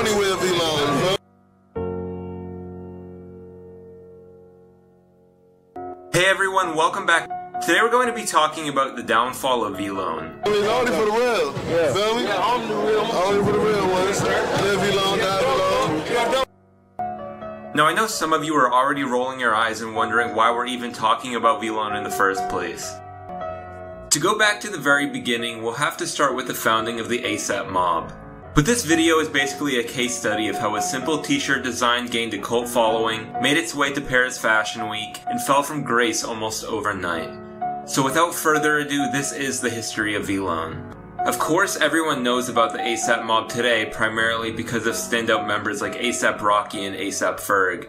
only way of Vlone. Hey everyone, welcome back. Today we're going to be talking about the downfall of Vlone. It's only for the real. Yeah. Feel me? Yeah, only the real ones. Only for the real ones. Live Vlone, die Vlone. Now I know some of you are already rolling your eyes and wondering why we're even talking about Vlone in the first place. To go back to the very beginning, we'll have to start with the founding of the ASAP mob. But this video is basically a case study of how a simple t-shirt design gained a cult following, made its way to Paris Fashion Week, and fell from grace almost overnight. So without further ado, this is the history of Vlone. Of course, everyone knows about the ASAP mob today primarily because of standout members like A$AP Rocky and A$AP Ferg.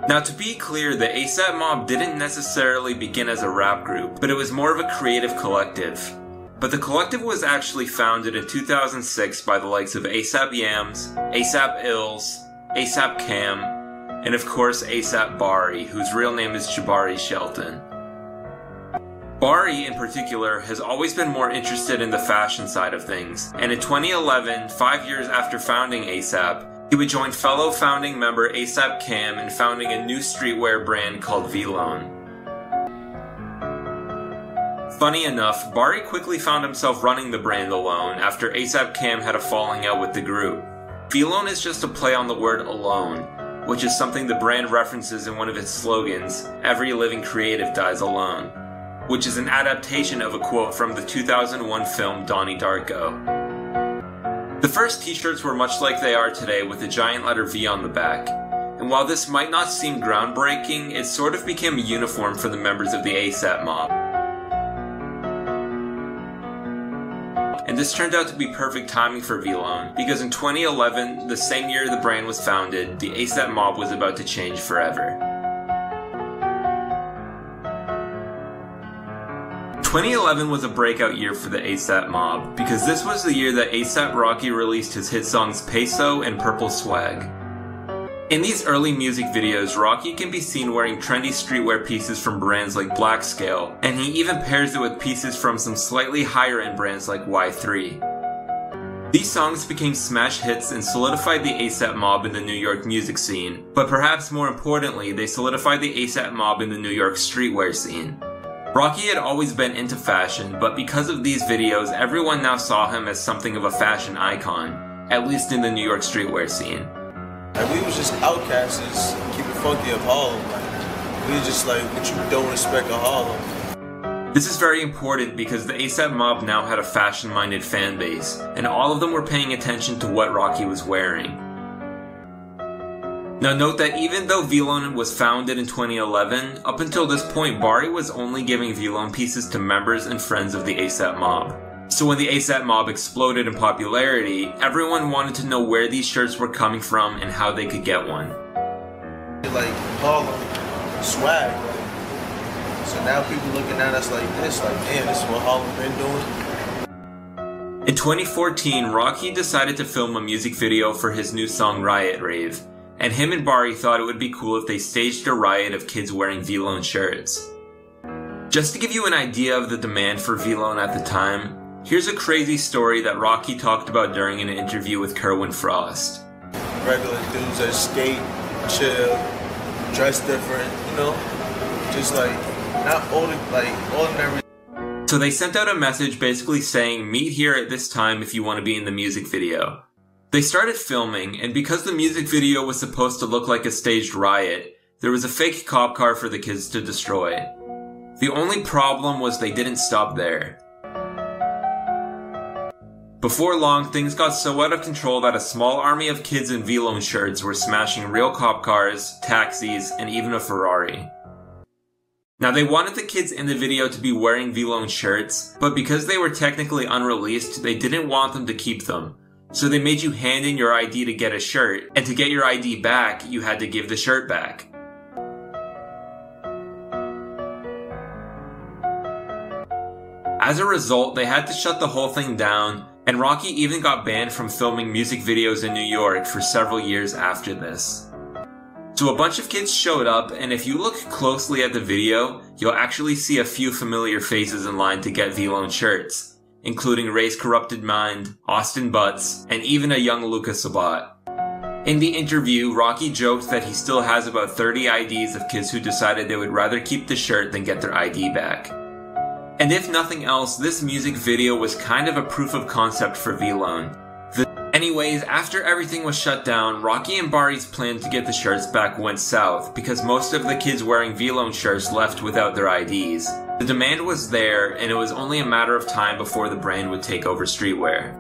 Now to be clear, the ASAP mob didn't necessarily begin as a rap group, but it was more of a creative collective. But the collective was actually founded in 2006 by the likes of A$AP Yams, A$AP Ills, A$AP Cam, and of course A$AP Bari, whose real name is Jabari Shelton. Bari, in particular, has always been more interested in the fashion side of things, and in 2011, 5 years after founding ASAP, he would join fellow founding member A$AP Cam in founding a new streetwear brand called Vlone. Funny enough, Bari quickly found himself running the brand alone after A$AP Cam had a falling out with the group. Vlone is just a play on the word alone, which is something the brand references in one of its slogans, "Every living creative dies alone," which is an adaptation of a quote from the 2001 film Donnie Darko. The first t-shirts were much like they are today with a giant letter V on the back, and while this might not seem groundbreaking, it sort of became a uniform for the members of the ASAP mob. And this turned out to be perfect timing for Vlone, because in 2011, the same year the brand was founded, the ASAP mob was about to change forever. 2011 was a breakout year for the ASAP mob, because this was the year that A$AP Rocky released his hit songs Peso and Purple Swag. In these early music videos, Rocky can be seen wearing trendy streetwear pieces from brands like Blackscale, and he even pairs it with pieces from some slightly higher end brands like Y3. These songs became smash hits and solidified the ASAP mob in the New York music scene, but perhaps more importantly, they solidified the ASAP mob in the New York streetwear scene. Rocky had always been into fashion, but because of these videos, everyone now saw him as something of a fashion icon, at least in the New York streetwear scene. Like, we was just outcasts, keep it funky of Harlem. Like, we just like what you don't respect of Harlem. This is very important because the ASAP mob now had a fashion-minded fan base, and all of them were paying attention to what Rocky was wearing. Now note that even though Vlone was founded in 2011, up until this point Bari was only giving Vlone pieces to members and friends of the ASAP mob. So when the ASAP mob exploded in popularity, everyone wanted to know where these shirts were coming from and how they could get one. Like Harlem swag, like, so now people looking at us like this, like damn, this is what Harlem been doing. In 2014, Rocky decided to film a music video for his new song Riot Rave, and him and Bari thought it would be cool if they staged a riot of kids wearing Vlone shirts. Just to give you an idea of the demand for Vlone at the time, here's a crazy story that Rocky talked about during an interview with Kerwin Frost. Regular dudes that skate, chill, dress different, you know? Just like, not ordinary. So they sent out a message basically saying, meet here at this time if you want to be in the music video. They started filming, and because the music video was supposed to look like a staged riot, there was a fake cop car for the kids to destroy. The only problem was they didn't stop there. Before long, things got so out of control that a small army of kids in Vlone shirts were smashing real cop cars, taxis, and even a Ferrari. Now they wanted the kids in the video to be wearing Vlone shirts, but because they were technically unreleased, they didn't want them to keep them. So they made you hand in your ID to get a shirt, and to get your ID back, you had to give the shirt back. As a result, they had to shut the whole thing down, and Rocky even got banned from filming music videos in New York for several years after this. So a bunch of kids showed up, and if you look closely at the video, you'll actually see a few familiar faces in line to get Vlone shirts, including Ray's Corrupted Mind, Austin Butts, and even a young Luca Sabat. In the interview, Rocky joked that he still has about 30 IDs of kids who decided they would rather keep the shirt than get their ID back. And if nothing else, this music video was kind of a proof of concept for Vlone. Anyways, after everything was shut down, Rocky and Bari's plan to get the shirts back went south because most of the kids wearing Vlone shirts left without their IDs. The demand was there, and it was only a matter of time before the brand would take over streetwear.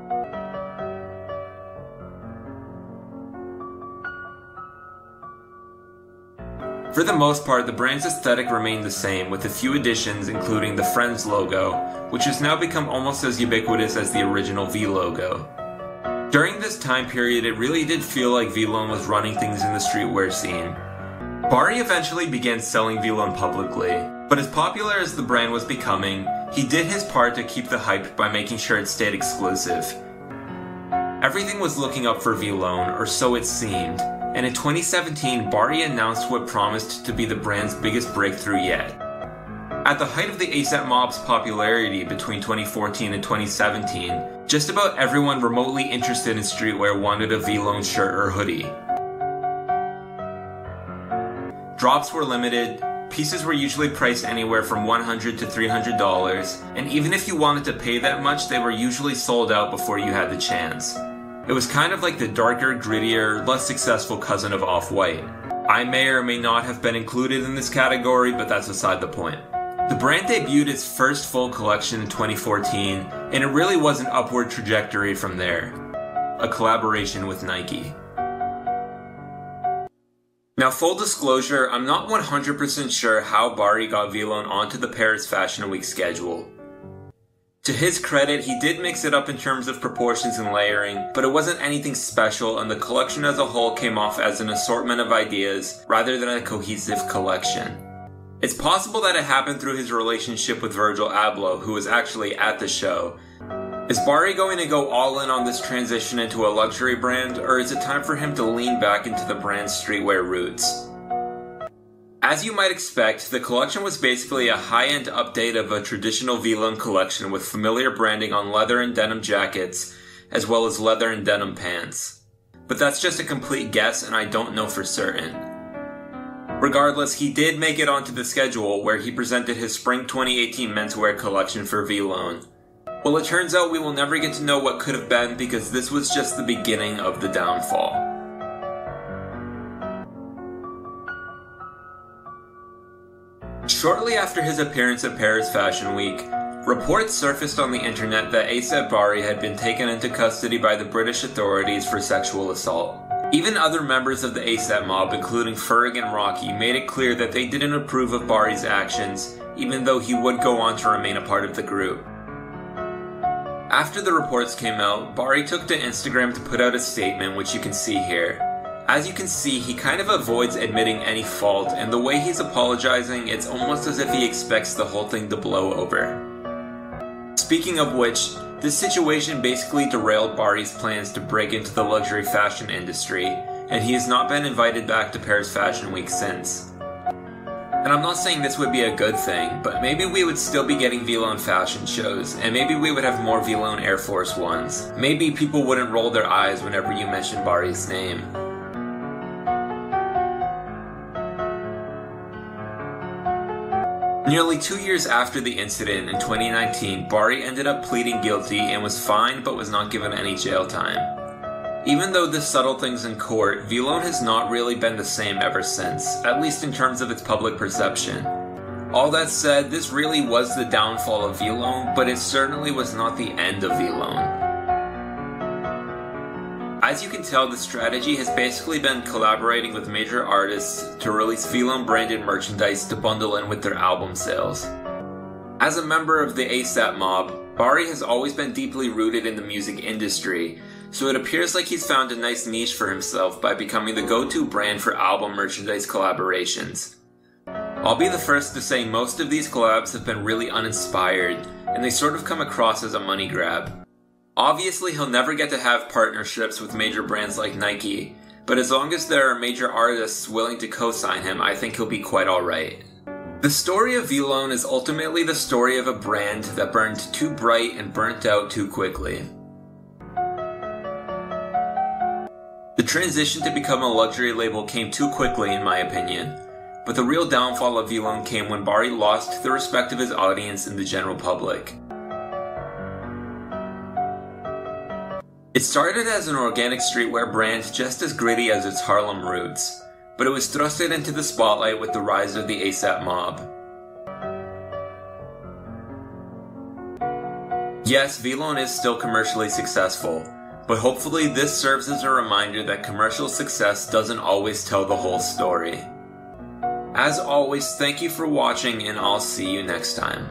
For the most part, the brand's aesthetic remained the same, with a few additions including the Friends logo, which has now become almost as ubiquitous as the original V logo. During this time period, it really did feel like Vlone was running things in the streetwear scene. Bari eventually began selling Vlone publicly, but as popular as the brand was becoming, he did his part to keep the hype by making sure it stayed exclusive. Everything was looking up for Vlone, or so it seemed, and in 2017, Bari announced what promised to be the brand's biggest breakthrough yet. At the height of the ASAP Mob's popularity between 2014 and 2017, just about everyone remotely interested in streetwear wanted a Vlone shirt or hoodie. Drops were limited, pieces were usually priced anywhere from $100 to $300, and even if you wanted to pay that much, they were usually sold out before you had the chance. It was kind of like the darker, grittier, less successful cousin of Off-White. I may or may not have been included in this category, but that's beside the point. The brand debuted its first full collection in 2014, and it really was an upward trajectory from there. A collaboration with Nike. Now, full disclosure, I'm not 100% sure how Bari got Vlone onto the Paris Fashion Week schedule. To his credit, he did mix it up in terms of proportions and layering, but it wasn't anything special, and the collection as a whole came off as an assortment of ideas rather than a cohesive collection. It's possible that it happened through his relationship with Virgil Abloh, who was actually at the show. Is Bari going to go all in on this transition into a luxury brand, or is it time for him to lean back into the brand's streetwear roots? As you might expect, the collection was basically a high-end update of a traditional Vlone collection with familiar branding on leather and denim jackets, as well as leather and denim pants. But that's just a complete guess, and I don't know for certain. Regardless, he did make it onto the schedule where he presented his Spring 2018 menswear collection for Vlone. Well, it turns out we will never get to know what could have been because this was just the beginning of the downfall. Shortly after his appearance at Paris Fashion Week, reports surfaced on the internet that A AP Bari had been taken into custody by the British authorities for sexual assault. Even other members of the ASAP mob, including Ferg and Rocky, made it clear that they didn't approve of Bari's actions, even though he would go on to remain a part of the group. After the reports came out, Bari took to Instagram to put out a statement, which you can see here. As you can see, he kind of avoids admitting any fault, and the way he's apologizing, it's almost as if he expects the whole thing to blow over. Speaking of which, this situation basically derailed Bari's plans to break into the luxury fashion industry, and he has not been invited back to Paris Fashion Week since. And I'm not saying this would be a good thing, but maybe we would still be getting Vlone fashion shows, and maybe we would have more Vlone Air Force Ones. Maybe people wouldn't roll their eyes whenever you mention Bari's name. Nearly 2 years after the incident in 2019, Bari ended up pleading guilty and was fined but was not given any jail time. Even though this settled things in court, Vlone has not really been the same ever since, at least in terms of its public perception. All that said, this really was the downfall of Vlone, but it certainly was not the end of Vlone. As you can tell, the strategy has basically been collaborating with major artists to release Vlone branded merchandise to bundle in with their album sales. As a member of the ASAP mob, Bari has always been deeply rooted in the music industry, so it appears like he's found a nice niche for himself by becoming the go-to brand for album merchandise collaborations. I'll be the first to say most of these collabs have been really uninspired, and they sort of come across as a money grab. Obviously, he'll never get to have partnerships with major brands like Nike, but as long as there are major artists willing to co-sign him, I think he'll be quite alright. The story of Vlone is ultimately the story of a brand that burned too bright and burnt out too quickly. The transition to become a luxury label came too quickly in my opinion, but the real downfall of Vlone came when Bari lost the respect of his audience and the general public. It started as an organic streetwear brand just as gritty as its Harlem roots, but it was thrusted into the spotlight with the rise of the ASAP mob. Yes, Vlone is still commercially successful, but hopefully this serves as a reminder that commercial success doesn't always tell the whole story. As always, thank you for watching and I'll see you next time.